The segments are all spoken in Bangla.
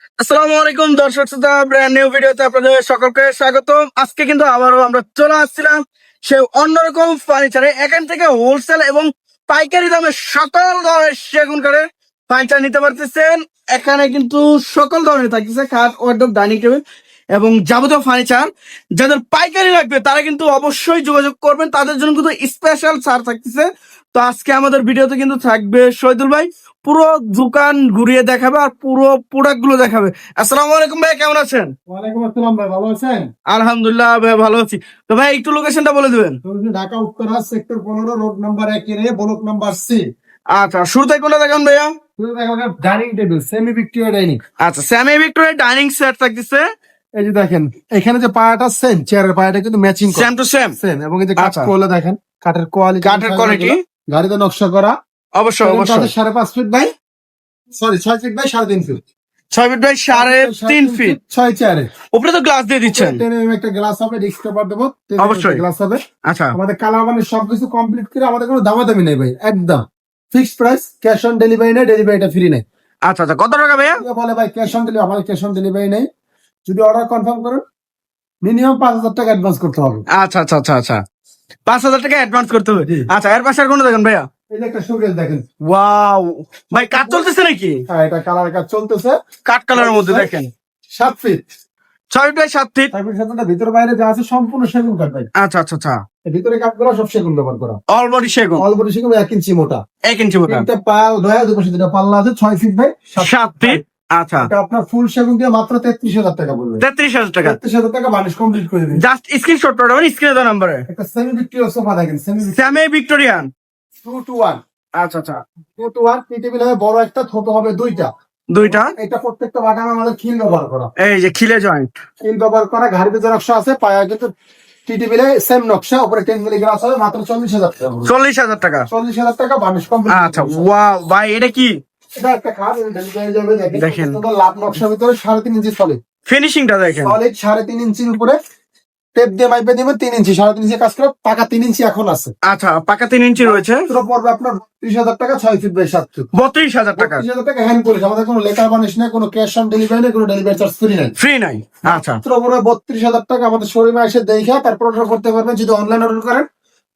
আসসালামু আলাইকুম দর্শক শ্রোতা, ব্র্যান্ড নিউ ভিডিওতে আপনাদের সকলকে স্বাগতম। আজকে কিন্তু আবারও আমরা চলে আসছিলাম সেই অন্যরকম ফার্নিচারে। এখান থেকে হোলসেল এবং পাইকারি দামে সকল ধরনের সেগুন কাঠের ফার্নিচার নিতে পারতেছেন। এখানে কিন্তু সকল ধরনের থাকতেছে খাট, ওয়ার্ডরোব, ডাইনিং টেবিল এবং যাবতীয় ফার্নিচার। যাদের পাইকারি লাগবে তারা কিন্তু অবশ্যই যোগাযোগ করবেন, তাদের জন্য কিন্তু স্পেশাল ছাড় থাকতেছে। তো আজকে আমাদের ভিডিওতে কিন্তু থাকবে শহীদুল ভাই, পুরো দোকান ঘুরিয়ে দেখাবে আর পুরো প্রোডাক্ট গুলো দেখাবে। আসসালামু আলাইকুম ভাই, কেমন আছেন? ওয়ালাইকুম আসসালাম ভাই, ভালো আছেন? আলহামদুলিল্লাহ ভাই, ভালো আছি। তো ভাই একটু লোকেশনটা বলে দিবেন। Dhaka Uttara sector 15 road number 1 এ ব্লক নাম্বার সি। আচ্ছা, শুরুতে কোনটা দেখান ভাইয়া? Dining table semi Victoria dining. আচ্ছা, সেমি ভিক্টোরিয়া ডাইনিং সেট থাকতেছে। এই যে দেখেন এখানে যে পায়াটা সেম, চেয়ারের পায়াটা কিন্তু matching same to same. Same, এবং এই যে কাঠ আচ্ছা। করলে দেখেন কাঠের কোয়ালিটি, কাঠের কোয়ালিটি গাড়িতে নকশা করা। অবশ্যই অবশ্যই। 5.5 feet by 6 feet by 3.5 feet. 6 feet by 3.5 feet. 6 চেয়ারে উপরে তো গ্লাস দিয়ে দিচ্ছেন। একটা গ্লাস হবে, ডিসপ্লে দেবো অবশ্যই। গ্লাস হবে। আচ্ছা, আমাদের কালার মানে সবকিছু কমপ্লিট করে আমাদের কোনো দামাদামি নেই ভাই, একদম fixed price. Cash on delivery নেই, ডেলিভারিটা ফ্রি নেই। আচ্ছা আচ্ছা, কত টাকা ভাইয়া? বলে ভাই ক্যাশ অন ডেলিভারি, আমাদের ক্যাশ অন ডেলিভারি নেই। যদি অর্ডার কনফার্ম করেন মিনিমাম 5,000 টাকা অ্যাডভান্স করতে হবে। আচ্ছা আচ্ছা আচ্ছা আচ্ছা, 5,000 টাকা অ্যাডভান্স করতে হবে। জি। আচ্ছা, এর পাশে আর কোনো দেখেন ভাইয়া? এই যে একটা শোকেস দেখেন। ওয়াও ভাই, কাজ চলতেছে নাকি? হ্যাঁ, এটা কালার কাজ চলতেছে। কাঠ কালারের মধ্যে দেখেন। 7 feet 6 feet by 7 feet. 7 feet সাথে ভিতর বাইরে যা আছে সম্পূর্ণ সেগুন কাঠ ভাই। আচ্ছা আচ্ছা আচ্ছা, এর ভিতরে কাঠগুলো সব সেগুন ব্যবহার করা। অল বডি সেগুন, অল বডি সেগুন 1 ইঞ্চি মোটা। 1 ইঞ্চি মোটা, তিনটা পাল রয়্যাল, দুপাশে দুটো পাল্লা আছে। 6 ফিট বাই 7 ফিট। আচ্ছা, এটা আপনার ফুল সেগুন দিয়ে মাত্র 33,000 টাকা পড়বে। 33,000 টাকা। 33,000 টাকা বানিশ কমপ্লিট করে দিবেন। জাস্ট স্ক্রিনশট পাঠাবেন স্ক্রিনে দেওয়া নাম্বারে। একটা সেমি ভিক্টোরিয়া সোফা দেখেন, সেমি ভিক্টোরিয়ান। 2 to 1। আচ্ছা আচ্ছা, 2 to 1 টি টেবিল হবে বড় একটা, ছোট হবে দুইটা। দুইটা। এটা প্রত্যেকটা বাগান আমাদের খিল ব্যবহার করা। এই যে খিলে জয়েন্ট। খিল ব্যবহার করা, ঘাড়িতে যে নকশা আছে, পায়া কিন্তু টি টেবিলে সেম নকশা, উপরে 10 মিলি গ্লাস হবে, মাত্র 40,000 টাকা। 40,000 টাকা। 40,000 টাকা বানিশ কমপ্লিট। আচ্ছা, ওয়াও ভাই, এটা কি? এটা একটা খাট, ডেলিভারি যাবে দেখেন। দেখেন। এটা লাভ নকশার ভিতরে 3.5 ইঞ্চি সলিড। ফিনিশিংটা দেখেন। সলিড 3.5 ইঞ্চির উপরে টেপ দিয়ে মাইপে দিবেন 3 ইঞ্চি, 3.5 ইঞ্চি কাজ করে, পাকা 3 ইঞ্চি এখন আছে। আচ্ছা, পাকা 3 ইঞ্চি রয়েছে। মাত্র পড়বে আপনার 30,000 টাকা, 6 ফিট বাই 7 ফিট। 32,000 টাকা। 30,000 টাকা হ্যান্ড পলিশ। আমাদের কোনো লেখার বানিশ নেই, কোনো ক্যাশ অন ডেলিভারি নেই, কোনো ডেলিভারি চার্জ ফ্রি নেই। ফ্রি নাই। আচ্ছা, মাত্র পড়বে 32,000 টাকা। আমাদের শোরুমে এসে দেখে তারপর অর্ডার করতে পারবেন। যদি অনলাইন অর্ডার করেন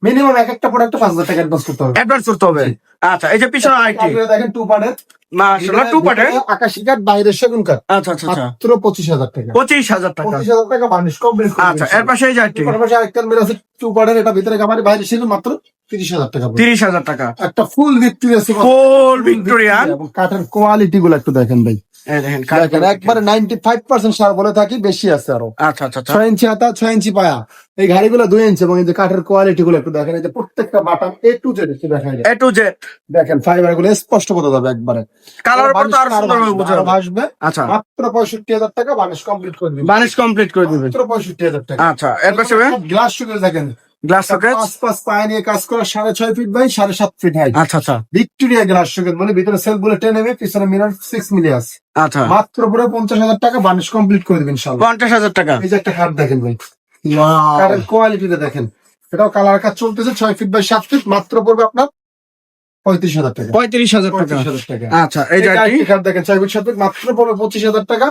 মিনিমাম একটা প্রোডাক্টে 5,000 টাকা অ্যাডভান্স করতে হবে। অ্যাডভান্স করতে হবে। আচ্ছা, এই যে পিছনে আইটি তারপরে দেখেন 2 পার্টের, মাশাআল্লাহ, 2 পার্টের। আকাশি কাঠ, বাইরে সেগুন কাঠ। আচ্ছা আচ্ছা আচ্ছা, মাত্র 25,000 টাকা। 25,000 টাকা। 25,000 টাকা বানিশ কমপ্লিট। আচ্ছা, এর পাশে এই যে আইটি পাশাপাশি আরেকটা মিল আছে 2 পার্টের, এটা ভিতরে গামারি, বাইরে সেগুন, মাত্র 30,000 টাকা। 30,000 টাকা। একটা ফুল ভিক্টোরিয়া সোফা, ফুল ভিক্টোরিয়ান। এবং কাঠের কোয়ালিটি গুলো একটু দেখেন ভাই। এই দেখেন দেখেন একবারে 95% সার বলে থাকি, বেশি আছে আরো। আচ্ছা আচ্ছা আচ্ছা, 6 ইঞ্চি হাতা, 6 ইঞ্চি পায়া। এই গাড়িগুলো 2 ইঞ্চি, এবং এই যে কাঠের কোয়ালিটি গুলো একটু দেখেন। এই যে প্রত্যেকটা বাটন A to Z একটু দেখা যায়। এ টু জেড। দেখেন ফাইবার গুলো স্পষ্ট বোঝা যাবে একবারে। কালার উপর তো আরো সুন্দরভাবে বোঝা আরো যাবে। ভাসবে। আচ্ছা, মাত্র 65,000 টাকা বানিশ কমপ্লিট করে দিবেন। বানিশ কমপ্লিট করে দিবেন। মাত্র 65,000 টাকা। আচ্ছা, এর পাশে গ্লাস শুকে দেখেন, গ্লাস সকেট। 5 পায়া নিয়ে কাজ করা, 6.5 ফিট বাই 7.5 ফিট হাইট। আচ্ছা আচ্ছা ভিক্টোরিয়া গ্লাস শুকেট, মানে ভিতরে সেলফ গুলো 10 mm, পিছনে মিরর 6 মিলি আছে। আচ্ছা, মাত্র পুরো 50,000 টাকা বানিশ কমপ্লিট করে দিবেন ইনশাআল্লাহ। 50,000 টাকা। এই যে একটা খাট দেখেন ভাই, কাঠের কোয়ালিটিটা দেখেন। এটাও কালার কাজ চলতেছে, 6 ফিট বাই 7 ফিট। মাত্র পড়বে আপনার 35,000 টাকা। 35,000 টাকা। 35,000 টাকা। আচ্ছা, এই যে এটা আইটি আরেকটি খাট দেখেন, 6 ফিট 7 ফিট, মাত্র পড়বে 25,000 টাকা।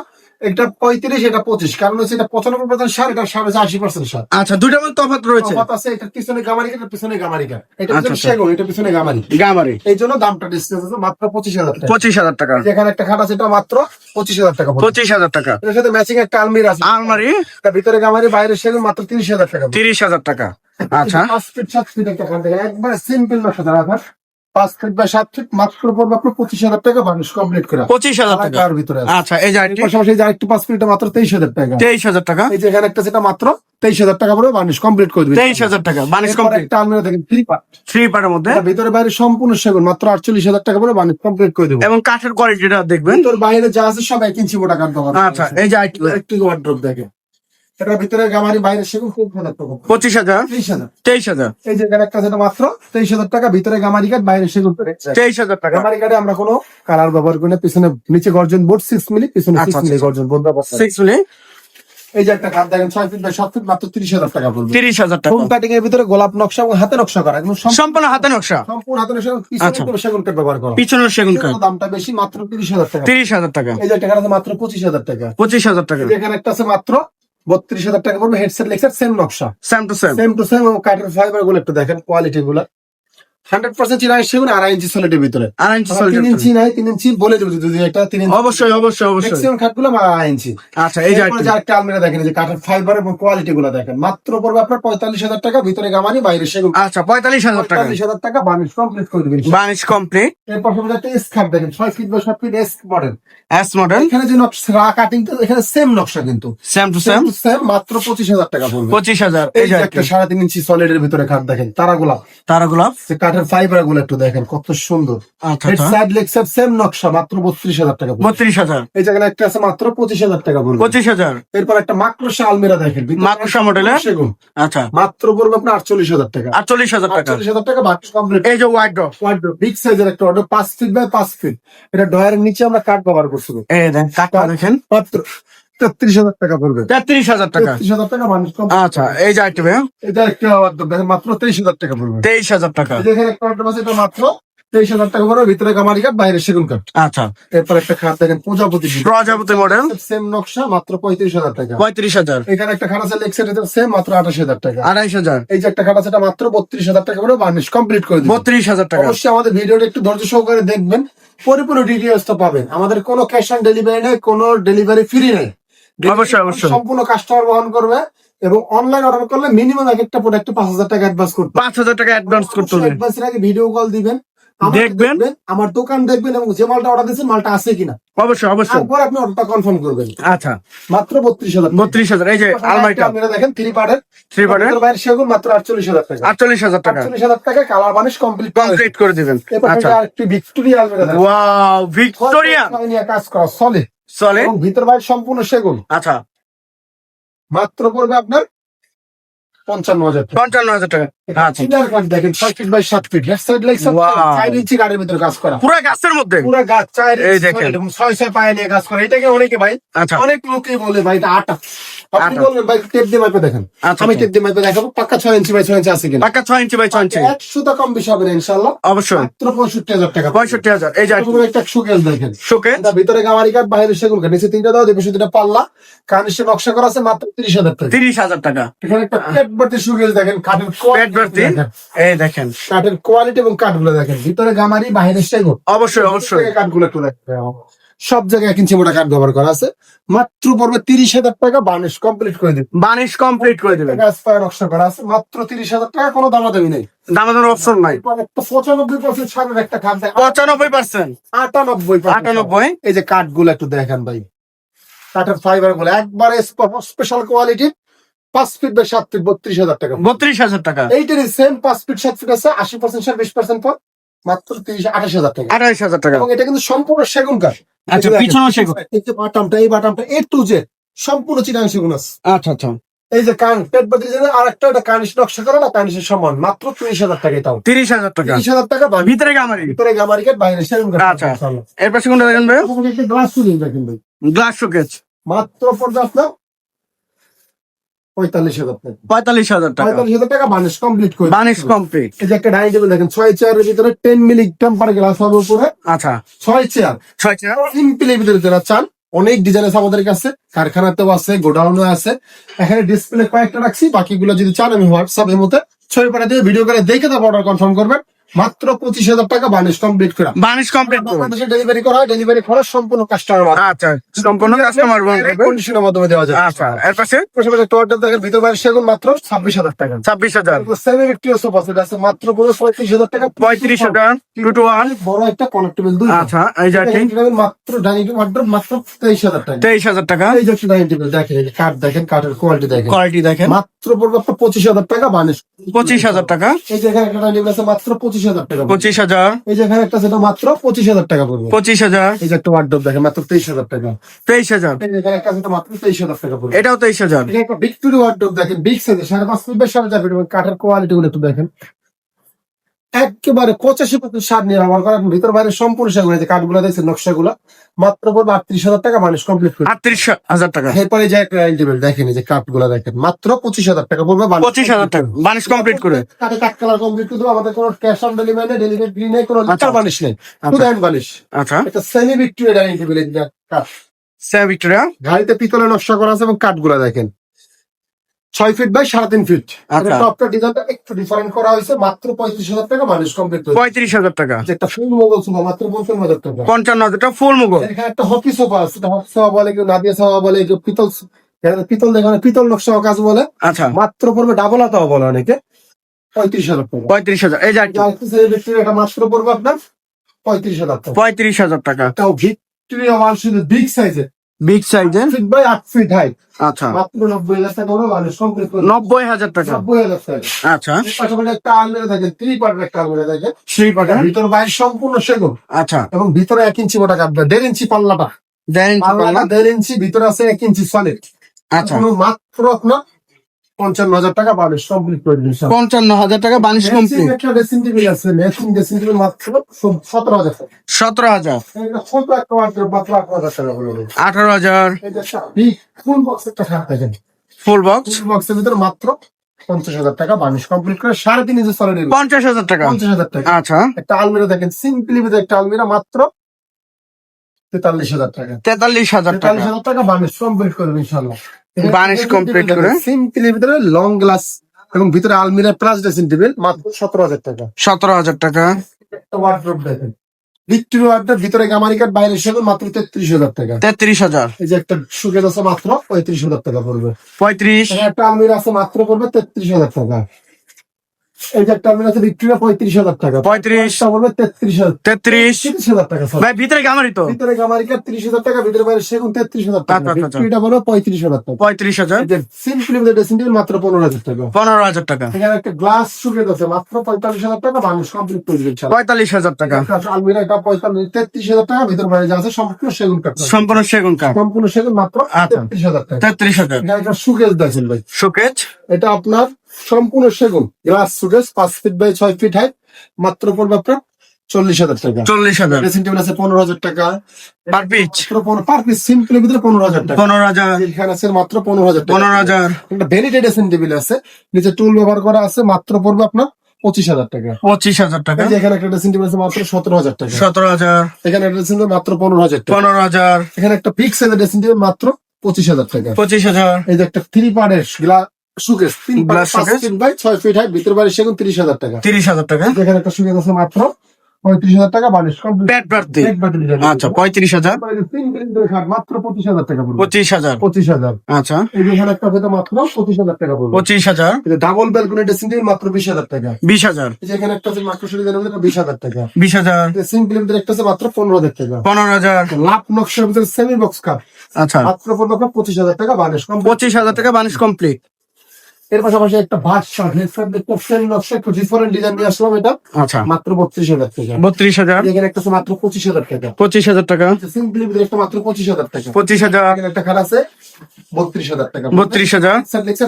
এটা 35, এটা 25। কারণ হচ্ছে এটা 95% সার, এটা 80% সার। আচ্ছা, দুইটার মধ্যে তফাৎ রয়েছে। তফাৎ আছে, এটার পিছনে গামারি কাঠ, এটার পিছনে গামারি কাঠ। এটা আচ্ছা, পিছনে আচ্ছা। সেগুন, এটা পিছনে গামারি। গামারি। এই জন্য দামটা ডিসকাস আছে। মাত্র 25,000 টাকা। 25,000 টাকা। যেখানে একটা খাট আছে, এটা মাত্র 25,000 টাকা পড়বে। 25,000 টাকা। এর সাথে ম্যাচিং একটা আলমিরা আছে, আলমারি। এটা ভিতরে গামারি, বাইরে সেগুন, মাত্র 30,000 টাকা পড়বে। 30,000 টাকা। আচ্ছা, 5 ফিট 7 ফিট একটা খাট দেখেন, একবারে সিম্পল নকশা দ্বারা খাট। 5 ফিট বাই 7 ফিট, মাত্র পড়বে আপনার 25,000 টাকা বানিশ কমপ্লিট করা। 25,000 টাকা। কার ভিতরে আছে। আচ্ছা, এই যে আইটি পাশাপাশি এই যে আরেকটু 5 ফিট, মাত্র 23,000 টাকা। 23,000 টাকা। এই যে এখানে একটা, সেটা মাত্র 23,000 টাকা পড়বে, বানিশ কমপ্লিট করে দিবেন। 23,000 টাকা বানিশ এরপর কমপ্লিট। একটা আলমিরা দেখেন 3 পার্ট, 3 পার্টের মধ্যে, এটা ভিতরে বাইরে সম্পূর্ণ সেগুন, মাত্র 48,000 টাকা পড়বে, বানিশ কমপ্লিট করে দেবো। এবং কাঠের কোয়ালিটিটা দেখবেন। ভিতর বাইরে যা আছে সব 1 ইঞ্চি মোটা কাঠ ব্যবহার করা আচ্ছা, আছে। এই যে আইটি একটু ওয়ার্ড্রপ দেখেন, এটার ভিতরে গামারি, বাইরে সেগুন, খুব ভালো টাকা। 25,000। 23,000। 23,000। এই যে এখানে একটা, সেটা মাত্র 23,000 টাকা, ভিতরে গামারি কাঠ, বাইরে সেগুন। 23,000 টাকা। গামারি কাঠে আমরা কোনো কালার ব্যবহার করি না। পিছনে নিচে গর্জন বোর্ড 6 মিলি, পিছনে আচ্ছা, 6 মিলি গর্জন বোর্ড ব্যবহার করি। 6 মিলি। এই যে একটা খাট দেখেন 6 ফিট বাই 7 ফিট মাত্র 30,000 টাকা পড়বে। 30,000 টাকা। হোম কাটিং এর ভিতরে গোলাপ নকশা এবং হাতে নকশা করা, একদম সম্পূর্ণ হাতে নকশা। সম্পূর্ণ হাতে নকশা, আচ্ছা। পিছনে সেগুন কাঠ ব্যবহার করা, পিছনের সেগুন কাঠ। দামটা বেশি, মাত্র 30,000 টাকা। 30,000 টাকা। এই যে একটা খাট আছে মাত্র 25,000 টাকা। 25,000 টাকা। এখানে একটা আছে মাত্র 32,000 টাকা পড়বে, হেডসেট লেক্সার সেম নকশা, same to same. Same to same. এবং কাঠের ফাইবার গুলো একটু দেখেন, কোয়ালিটি গুলো 100% চিনাই সেগুন, 2.5 ইঞ্চি সলিডের ভিতরে। 2.5 ইঞ্চি 3 ইঞ্চি নাই, 3 ইঞ্চি বলে দেবো যদি এটা 3 ইঞ্চি। অবশ্যই অবশ্যই অবশ্যই। ম্যাক্সিমাম খাটগুলো 2.5 ইঞ্চি। আচ্ছা, এই যে এরপরে যে আরেকটা আলমিরা দেখেন, এই যে কাঠের ফাইবার এবং কোয়ালিটি গুলো দেখেন, মাত্র পড়বে আপনার 45,000 টাকা, ভিতরে গামারি বাইরে সেগুন। আচ্ছা 45,000 টাকা। 45,000 টাকা বানিশ কমপ্লিট করে দিবেন। Varnish complete. এরপর আপনাদের একটা এস খাট দেখেন, 6 feet by 7 feet S model. S model. এখানে যে নকশা কাটিং, এখানে সেম নকশা কিন্তু সেম টু সেম। সেম, মাত্র 25,000 টাকা পড়বে। 25,000। এই যে একটা 3.5 ইঞ্চি সলিডের ভিতরে খাট দেখেন, তারাগুলা, তারাগুলো। যে কাঠের ফাইবার গুলো একটু দেখেন কত সুন্দর। আচ্ছা হেড আচ্ছা। সাইড লেগ সাইড সেম নকশা, মাত্র 32,000 টাকা পড়বে। 32,000। এই জায়গায় একটা আছে মাত্র 25,000 টাকা পড়বে। 25,000। এরপর একটা মাকড়সা আলমিরা দেখেন, মাকড়সা মডেলের। সেগুন, আচ্ছা। মাত্র পড়বে আপনার 48,000 টাকা। 48,000 টাকা। 48,000 টাকা বাকি কমপ্লিট। এই যে ওয়াইড ডোর। বিগ সাইজের একটা অর্ডার, 5 ফিট বাই 5 ফিট। এটা ডয়ারের নিচে আমরা কাঠ ব্যবহার করছি, এই দেন কাঠটা দেখেন। মাত্র 33,000 টাকা পড়বে। 33,000 টাকা। 33,000 টাকা মানুষ কম। আচ্ছা, এই যে আইটেম এটা একটা অর্ডার দেখেন, মাত্র 23,000 টাকা পড়বে। 23,000 টাকা। এই দেখেন একটা অর্ডার আছে, এটা মাত্র 23,000 টাকা পড়বে, ভিতরে গামারি কাঠ বাইরে সেগুন কাঠ। আচ্ছা। এরপর একটা খাট দেখেন প্রজাপতি, প্রজাপতি মডেল। সেম নকশা, মাত্র 35,000 টাকা। 35,000। এখানে একটা খাট আছে লেক্সার, সেম মাত্র 28,000 টাকা। 2,500। এই যে একটা খাট আছে, এটা মাত্র 32,000 টাকা করে বার্নিশ কমপ্লিট করে দিবেন। 32,000 টাকা। অবশ্যই আমাদের ভিডিওটা একটু ধৈর্য সহকারে দেখবেন, পরিপূর্ণ ডিটেইলসটা পাবেন। আমাদের কোনো ক্যাশ অন ডেলিভারি নেই, কোনো ডেলিভারি ফ্রি নেই। অবশ্যই, অবশ্যই। সম্পূর্ণ কাস্টমার বহন করবে, এবং অনলাইন অর্ডার করলে মিনিমাম এক একটা প্রোডাক্টে 5,000 টাকা অ্যাডভান্স করতে হবে। 5,000 টাকা অ্যাডভান্স করতে হবে। অ্যাডভান্সের আগে ভিডিও কল দিবেন, আমাকে দেখবেন। আমার দোকান দেখবেন, এবং যে মালটা অর্ডার দিয়েছেন মালটা আছে কিনা, অবশ্যই অবশ্যই। তারপর আপনি অর্ডারটা কনফার্ম করবেন। আচ্ছা। মাত্র 32,000। 32,000। এই যে আলমারিটা। আপনারা দেখেন 3 পার্টের, 3 পার্টের। ভিতরে বাইরে সেগুন, মাত্র 48,000 টাকা। 48,000 টাকা। 48,000 টাকা কালার বানিশ কমপ্লিট কমপ্লিট করে দিবেন। আচ্ছা। একটি ভিক্টোরিয়া আলমিরা দেখেন, ওয়াও, ভিক্টোরিয়া। নিয়ে কাজ করা সলিড, চলে। এবং ভিতর বাইরে সম্পূর্ণ সেগুন। আচ্ছা। মাত্র পড়বে আপনার 55,000 টাকা। 55,000 টাকা। আচ্ছা। সিডার কাঠ দেখেন 6 feet by 7 feet, left side leg side Wow. 4 ইঞ্চি কাঠের ভিতরে কাজ করা, পুরো গাছের মধ্যে। পুরো গাছ 4 এই ইঞ্চি দেখেন। এবং 6 পায়ে নিয়ে কাজ করা। এটাকে অনেকে ভাই, আচ্ছা। অনেক লোকই বলে ভাই এটা আটা। আপনি আটা। বলবেন ভাই টেপ দিয়ে মাপে দেখেন, আচ্ছা, আমি আচ্ছা। টেপ দিয়ে মাপে দেখাবো, পাক্কা 6 ইঞ্চি বাই 6 ইঞ্চি আছে কিনা। পাক্কা 6 ইঞ্চি বাই 6 ইঞ্চি। 100 টাকা কম বেশি হবে না ইনশাআল্লাহ। অবশ্যই। মাত্র 65,000 টাকা। 65,000। এই যে এরকম একটা শোকেস দেখেন, শোকেস। এটা ভিতরে গামারি কাঠ বাইরে সেগুন কাঠ, নিচে 3টা দাও, দেবে দুটো পাল্লা, কানিশে নকশা করা আছে, মাত্র 30,000 টাকা। 30,000 টাকা। এখানে একটা পেট ভর্তি শোকেস দেখেন, কাঠের পেট কোয়ালিটি ভর্তি। দেখেন, এই দেখেন। কাঠের কোয়ালিটি এবং কাঠগুলো দেখেন, ভিতরে গামারি বাইরে সেগুন। অবশ্যই অবশ্যই। কাঠগুলো একটু দেখেন, সব জায়গায় 1 ইঞ্চি মোটা কাঠ ব্যবহার করা আছে। মাত্র পড়বে 30,000 টাকা, বার্নিশ কমপ্লিট করে দিবে। বানিশ কমপ্লিট করে দিবেন। গাছ পায়ে নকশা করা আছে, মাত্র 30,000 টাকা, কোনো দামাদামি নেই। দামাদার অপশন নাই। এরপর একটা 95% ছাড়ের একটা খাট দেখেন, 95%। 98%। 98। এই যে কাঠগুলো একটু দেখেন ভাই, কাঠের ফাইবার গুলো একবারে special quality, 5 feet by 7 feet, 32,000 টাকা। 32,000 টাকা। এইটারই সেম 5 ফিট 7 ফিট আছে, 80% সার 20% পর, মাত্র 28,000 টাকা। 28,000 টাকা। এবং এটা কিন্তু সম্পূর্ণ সেগুন কাঠ। আচ্ছা, পিছনেও সেগুন। এই যে বাটামটা, এই বাটামটা A to Z সম্পূর্ণ চিটাং সেগুন আছে। আচ্ছা আচ্ছা। এই যে কান পেট বাতি আর একটা এটা কানিশ নকশা করা না, কানিশের সমান, মাত্র 30,000 টাকা। এটাও 30,000 টাকা। 30,000 টাকা বাড়ি, ভিতরে গামারি। ভিতরে গামারি কাঠ বাইরে সেগুন কাঠ। আচ্ছা। এরপর কোনটা দেখেন ভাই? একটা গ্লাস সুরিং দেখেন ভাই, গ্লাস শোকেস। মাত্র পড়বে আপনার 45,000 টাকা। 45,000 টাকা। 45,000 টাকা বানিশ কমপ্লিট করে। Varnish complete. এই যে একটা ডাইনিং টেবিল দেখেন, 6 চেয়ারের ভিতরে 10 মিলি টেম্পার গ্লাস হবে উপরে, আচ্ছা। 6 চেয়ার 6 চেয়ার। সিম্পল এর ভিতরে যারা চান, অনেক ডিজাইন আছে আমাদের কাছে, কারখানাতেও আছে, গোডাউনে আছে। এখানে ডিসপ্লে কয়েকটা রাখছি, বাকিগুলো যদি চান আমি হোয়াটসঅ্যাপ এর মধ্যে ছবি পাঠিয়ে দিয়ে ভিডিও করে দেখে তারপর অর্ডার কনফার্ম করবেন। মাত্র 25,000 টাকা বানিশ কমপ্লিট করা। বানিশ কমপ্লিট করুন। বাংলাদেশে ডেলিভারি করা হয়, ডেলিভারি খরচ সম্পূর্ণ কাস্টমার আচ্ছা, সম্পূর্ণ কাস্টমার বহন করবে। কন্ডিশনের মাধ্যমে দেওয়া যায়। আচ্ছা, এর পাশে পাশাপাশি একটা অর্ডার দেখেন, ভিতর বাইরে সেগুন, মাত্র 26,000 টাকা। 26,000। সেভেন একটি সোফা সেট আছে, মাত্র পুরো 35,000 টাকা। 35,000 টাকা। 2 to 1। বড় একটা কনেক্টেবল 2। আচ্ছা, এই যে ডাইনিং টেবিল মাত্র, ডাইনিং টেবিল মাত্র 23,000 টাকা। 23,000 টাকা। এই যে একটা ডাইনিং টেবিল দেখেন, এই যে কাঠ দেখেন, কাঠের কোয়ালিটি দেখেন, কোয়ালিটি দেখেন। মাত্র পড়বে আপনার 25,000 টাকা বানিশ। 25,000 টাকা। এই যে এখানে একটা ডাইনিং টেবিল আছে, মাত্র 25,000 টাকা। 25,000। এই যে এখানে একটা সেটা মাত্র 25,000 টাকা পড়বে। 25,000। এই যে একটা ওয়ার্ডরোব দেখেন, মাত্র 23,000 টাকা। 23,000। এই যে এখানে একটা সেটা মাত্র 23,000 টাকা পড়বে। এটাও 23,000। এটা একটা ভিক্টোরিয়া ওয়ার্ডরোব দেখেন, বিগ সাইজের, 5.5 ফিট বাই 4.5 ফিট, এবং কাঠের কোয়ালিটি গুলো একটু দেখেন, একেবারে 85% সার নিয়ে ব্যবহার করা, ভিতর বাইরে সম্পূর্ণ সেগুলো, যে কাঠগুলো দেখছেন নকশাগুলো মাত্র পড়বে 38,000 টাকা, মানুষ কমপ্লিট করে। 38,000 টাকা, এরপরে যে একটা ইন্টিমেল দেখেন, এই যে কাঠগুলো দেখেন মাত্র 25,000 টাকা পড়বে, 25,000 টাকা বানিশ কমপ্লিট করে। কাঠে কাঠ কালার কমপ্লিট করে দেবো, আমাদের কোনো ক্যাশ অন ডেলিভারি নেই, ডেলিভারি ফ্রি নেই, কোনো আচ্ছা। লিটার বানিশ নেই, শুধু হ্যান্ড বানিশ। আচ্ছা, এটা সেমি ভিক্টোরিয়া ডাইনিং টেবিল, কাঠ সেভেন ভিক্টোরিয়া। গাড়িতে পিতলে নকশা করা আছে এবং কাঠগুলা দেখেন 6 ফিট বাই 3.5 ফিট। আচ্ছা। টপটা ডিজাইনটা একটু ডিফারেন্ট করা হয়েছে, মাত্র 35,000 টাকা, মানুষ কমপ্লিট করে। 35,000 টাকা, যে একটা ফুল মোগল সোফা মাত্র 55,000 টাকা। 55,000 টাকা ফুল মুগল। এখানে একটা হকি সোফা আছে, হকি সোফা বলে, কেউ নাদিয়া সোফা বলে, কেউ পিতল, এখানে পিতল দেখেন, পিতল নকশা কাজ বলে, আচ্ছা, মাত্র পড়বে ডাবল হাতাও বলে অনেকে, 35,000 টাকা। 35,000। এই যে এটা মাত্র পড়বে আপনার 35,000 টাকা। 35,000 টাকা, তাও ভিক্টোরিয়া ওয়ান শুধু বিগ সাইজের, বিগ সাইজের। ফিট বাই 8 ফিট হাইট, আচ্ছা, মাত্র 90,000 টাকা করে, মানুষ কমপ্লিট করে। 90,000 টাকা। 90,000 টাকা। আচ্ছা, এর পাশাপাশি একটা আলমিরা থাকে, 3 পার্টের একটা আলমিরা থাকে, থ্রি পার্টের। ভিতর বাইরে সম্পূর্ণ সেগুন, আচ্ছা, এবং ভিতরে 1 ইঞ্চি মোটা কাটবে, 1.5 ইঞ্চি পাল্লাটা, পাল্লাটা 1.5 ইঞ্চি, ভিতরে আছে 1 ইঞ্চি সলিড। আচ্ছা, মাত্র আপনার 55,000 টাকা পাবে, কমপ্লিট করে দিন। 55,000 টাকা বানিশ কমপ্লিট। একটা ড্রেসিং টেবিল আছে, ম্যাচিং ড্রেসিং টেবিল মাত্র 17,000 টাকা। 17,000, এটা ছোট একটা ওয়ার্ড্রোব মাত্র 8,000 টাকা পড়বে। 18,000। এটা বিগ ফুল বক্স একটা খাট দেখেন, ফুল বক্স ফুল বক্সের ভিতরে মাত্র 50,000 টাকা, বানিশ কমপ্লিট করে 3.5 ইঞ্চি সলিড 50,000 টাকা। 50,000 টাকা। আচ্ছা, একটা আলমিরা দেখেন, সিম্পলি ভিতরে একটা আলমিরা মাত্র 43,000 টাকা। 43,000 টাকা 43,000 টাকা বানিশ কমপ্লিট করবে ইনশাআল্লাহ। বানিশ কমপ্লিট করে। সিম্পলি ভিতরে লং গ্লাস এবং ভিতরে আলমিরা প্লাস ড্রেসিং টেবিল মাত্র 17,000 টাকা। 17,000 টাকা। একটা ওয়ার্ড্রোব দেখেন, ভিক্টোরিয়া ওয়ার্ড্রোব, ভিতরে গামারি কাঠ, বাইরে সেগুন, মাত্র 33,000 টাকা। 33,000। এই যে একটা সুকেজ আছে, মাত্র 35,000 টাকা পড়বে। 35। এখানে একটা আলমিরা আছে, মাত্র পড়বে 33,000 টাকা। এই যে একটা আলমিরা আছে ভিক্টোরিয়া, 35,000 টাকা। 35। এটা পড়বে 33,000 33। 30,000 টাকা। sorry। ভাই ভিতরে গামারি তো। ভিতরে গামারি কাঠ 30,000 টাকা, ভিতরে বাইরে সেগুন 33,000 টাকা। আচ্ছা, আচ্ছা, আচ্ছা। ভিক্টোরিয়াটা পড়বে 35,000 টাকা। 35,000। এই যে সিম্পলি ভিতরে ড্রেসিং টেবিল মাত্র 15,000 টাকা। 15,000 টাকা। এখানে একটা গ্লাস সুকেজ আছে, মাত্র 45,000 টাকা, মানুষ কমপ্লিট করে দিবে ইনশাআল্লাহ। 45,000 টাকা। আলমিরা এটা 33,000 টাকা, ভিতর বাইরে যা আছে সম্পূর্ণ সেগুন কাঠ, সম্পূর্ণ সেগুন কাঠ। সম্পূর্ণ সেগুন, মাত্র আচ্ছা। 33,000 টাকা। 33,000। এখানে একটা সুকেজ দেখেন ভাই, শোকেজ। এটা আপনার সম্পূর্ণ সেগুন, glass showcase, 5 feet by 6 feet height, মাত্র পড়বে আপনার 40,000 টাকা। 40,000 ড্রেসিং টেবিল আছে 15,000 টাকা, পার পিচ। পার পিস সিম্পলের ভিতরে 15,000 টাকা। 15,000। এখানে আছে মাত্র 15,000 টাকা। 15,000। একটা ভ্যানিটি ড্রেসিং টেবিল আছে, নিচে টুল ব্যবহার করা আছে, মাত্র পড়বে আপনার 25,000 টাকা। 25,000 টাকা। এই যে এখানে একটা ড্রেসিং টেবিল আছে, মাত্র 17,000 টাকা। 17,000। এখানে ড্রেসিং টেবিল মাত্র 15,000 টাকা। 15,000। এখানে একটা বিগ সাইজের ড্রেসিং টেবিল মাত্র 25,000 টাকা। 25,000। এই যে একটা 3 পার্টের glass showcase, 3 Glass part, 5 showcase। Feet by 6 feet height, ভিতর বাইরে সেগুন, 30,000 টাকা। 30,000 টাকা। এখানে একটা সুকেস আছে, মাত্র 35,000 টাকা, বানিশ কমপ্লিট। ব্যাট প্রার্থী। আচ্ছা, 35,000। মাত্র 25,000 টাকা পড়বে। 25,000। 25,000। আচ্ছা, এই যে এখানে একটা আছে, মাত্র 25,000 টাকা পড়বে। 25,000। ডাবল ব্যালকনি ড্রেসিং টেবিল মাত্র 20,000 টাকা। 20,000। এই যে এখানে একটা আছে, মাত্র 20,000 টাকা। 20,000। সিম্পল ভিতরে একটা আছে, মাত্র 15,000 টাকা। 15,000। লাভ নকশার ভিতরে সেমি বক্স কাপ, আচ্ছা, মাত্র পড়বে আপনার 25,000 টাকা, বানিশ কমপ্লিট। 25,000 টাকা বানিশ কমপ্লিট। এর পাশাপাশি একটা বাদশা হেডফোন দেখতে সেমি নকশা, একটু ডিফারেন্ট ডিজাইন নিয়ে আসলাম, এটা আচ্ছা, মাত্র 32,000 টাকা। 32,000। এখানে একটা আছে মাত্র 25,000 টাকা। 25,000 টাকা। সিম্পলি ভিতরে একটা মাত্র 25,000 টাকা। 25,000। এখানে একটা খাট আছে 32,000 টাকা। 32,000।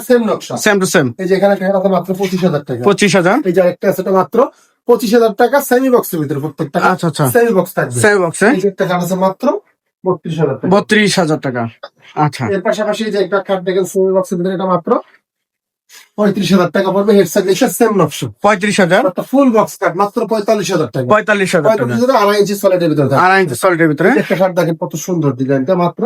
সেম নকশা। Same to same. এই যে এখানে একটা খাট আছে মাত্র 25,000 টাকা। 25,000। এই যে একটা আছে, এটা মাত্র 25,000 টাকা, সেমি বক্সের ভিতরে প্রত্যেকটা। আচ্ছা, আচ্ছা। সেমি বক্স থাকবে। সেম বক্সে। এই যে একটা খাট আছে মাত্র 32,000 টাকা। 32,000 টাকা। আচ্ছা, এর পাশাপাশি যে একটা খাট দেখেন সেমি বক্সের ভিতরে, এটা মাত্র 35,000 টাকা পড়বে। হেডসেট দেখে সেম নকশা, 35,000। একটা ফুল বক্স কাট, মাত্র 45,000 টাকা। 45,000 টাকা। 45,000 2.5 ইঞ্চি সলিডের ভিতরে থাকে। 2.5 ইঞ্চি সলিডের ভিতরে। একটা শার্ট দেখেন কত সুন্দর ডিজাইনটা, মাত্র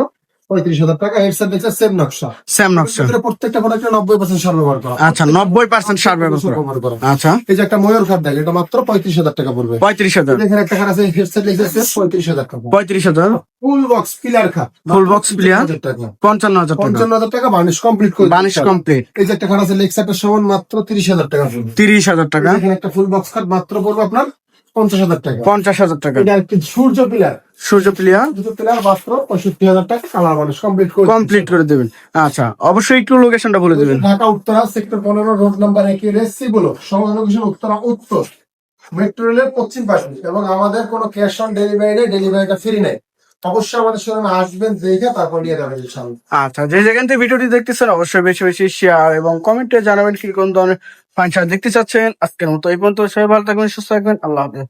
35,000 টাকা। হেডসেট দেখছে সেম নকশা, সেম নকশা। ভিতরে প্রত্যেকটা প্রোডাক্টে 90% সার ব্যবহার করা। আচ্ছা, 90% সার ব্যবহার করা। ব্যবহার করা। আচ্ছা, এই যে একটা ময়ূর খাট দেখেন, এটা মাত্র 35,000 টাকা পড়বে। 35,000। এখানে একটা খাট আছে, হেডসেট লিখেছে 35,000 টাকা। 35,000। ফুল বক্স পিলার খাট, ফুল বক্স প্লেয়ার। 55,000 টাকা। 55,000 টাকা। 55,000 টাকা বানিশ কমপ্লিট করে বানিশ কমপ্লিট। এই যে একটা খাট আছে লেক্সারটার সমান, মাত্র 30,000 টাকা পড়বে। 30,000 টাকা। এখানে একটা ফুল বক্স খাট, মাত্র পড়বে আপনার 50,000 টাকা। 50,000 টাকা। এটা একটি সূর্য পিলার, সূর্য প্লেয়ার। দুটো পিলার মাত্র 65,000 টাকা, কালার মানুষ কমপ্লিট করে কমপ্লিট করে দেবেন। আচ্ছা, অবশ্যই একটু লোকেশনটা বলে দেবেন। Dhaka Uttara sector 15 road number 1 রেসি বলো সমাধান লোকেশন উত্তরা উত্তর মেট্রো রেলের পশ্চিম পাশে, এবং আমাদের কোনো ক্যাশ অন ডেলিভারি নেই, ডেলিভারিটা ফ্রি নেই। অবশ্যই আমাদের শোরুমে আসবেন, দেখে তারপর নিয়ে যাবেন ইনশাআল্লাহ। আচ্ছা, যে যেখান থেকে ভিডিওটি দেখতেছেন অবশ্যই বেশি বেশি শেয়ার এবং কমেন্টে জানাবেন কি কোন ধরনের ফার্নিচার দেখতে চাচ্ছেন। আজকের মতো এই পর্যন্ত, সবাই ভালো থাকবেন, সুস্থ থাকবেন, আল্লাহ হাফেজ।